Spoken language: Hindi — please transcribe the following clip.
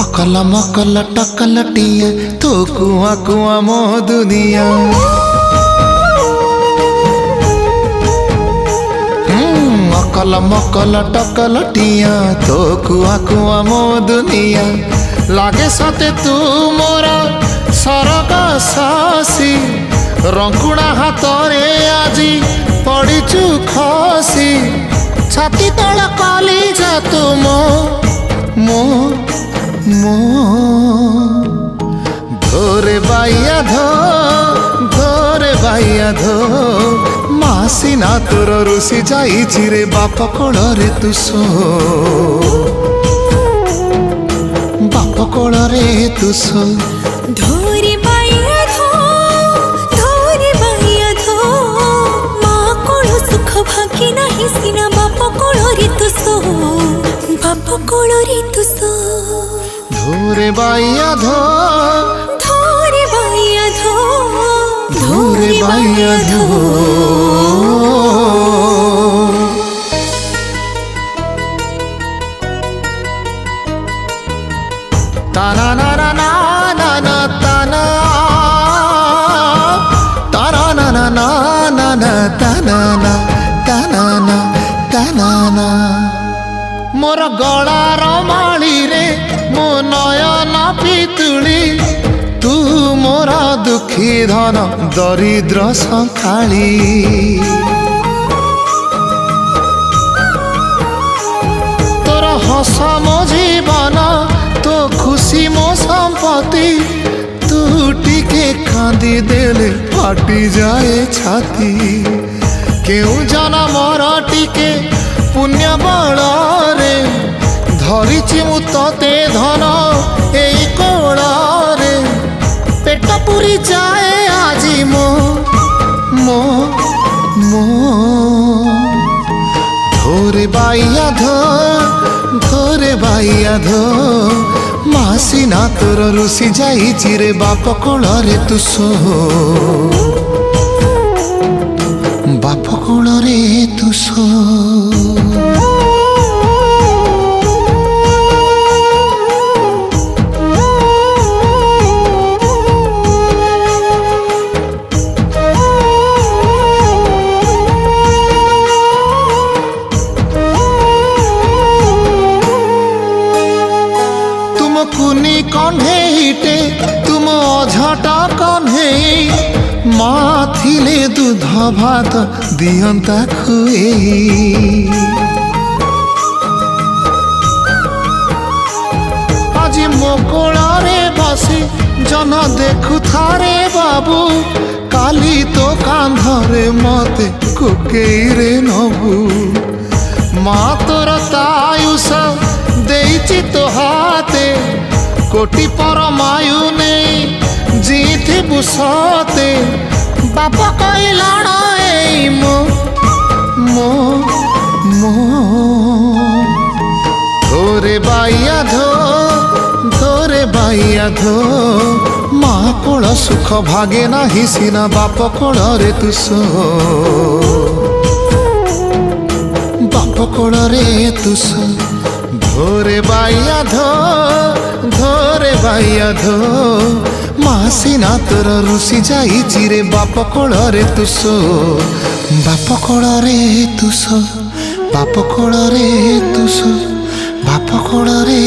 अकल मकल टकलटिया तो कुआ कुआ मो दुनिया। अकल मकल टकलटिया तो कुआ कुआ मो दुनिया। लागे सते तू मोरा सरग सासी रंकुणा हाथरे आजी पड़ीचु खसी। छाती तल कली जा तू मो मो मो धोरे बाइया धोरे बाइया धो मासी ना तोर रुसी जाइछि रे बाप कोଳରେ तू सो बाप कोଳରେ तू सो। धोरे बाइया धो माँ कोलो सुख भागी नहीं सिना बाप कोଳରେ तू सो बाप कोଳରେ तू सो। धोरे बाइया धोरे बाइया धोरे बाइया धो। ताना ना ना ना ना ना ताना ताना ना ना ना ना ना ताना ना ताना ना ताना ना। मोर गଳାର ମାଳିରେ ମୋ ନୟନ ପିତୁଳି तू मोरा दुखी धन दरिद्र संखाली। तोर हस मो जीवन तो खुशी मो संपत्ति तू टिके कांदी देले फाटी जाए छाती। केउ जनमर टिके पुण्य बଳରେ धरिछि मु तते धन एई कोଳରେ। पेट पूरी जाए आजी मो मो मो धोरे बाइया धोरे बाइया धो मासी ना तोर रुसी जाइछि रे बाप कोଳରେ तू सो बाप कोଳରେ तू सो। कुनी कन्हेईटे तुम अझटा कन्हेई माँ थिले दूध भात दियंता खुएई। আজি मो कोଳରେ बसी जन देखु थारे बाबू काली तो कांधरे मते कोकेई रे नबू। माँ तोर तायुष देइछि तो हाथे कोटि परमायु नहीं जीथि बुसते। बाप कहलाण ए मो मो मो धोरे बाइया धोरे बाइया धो माँ कोल सुख भागे नाही सिना बाप कोଳରେ तू सो बाप कोଳରେ तू सो। धोरे बाइया धोरे बाइया धो मासी ना तोर रुसी जाइछि रे बाप कोଳରେ तू सो बाप कोଳରେ तू सो बाप कोଳରେ तू सो बाप कोଳରେ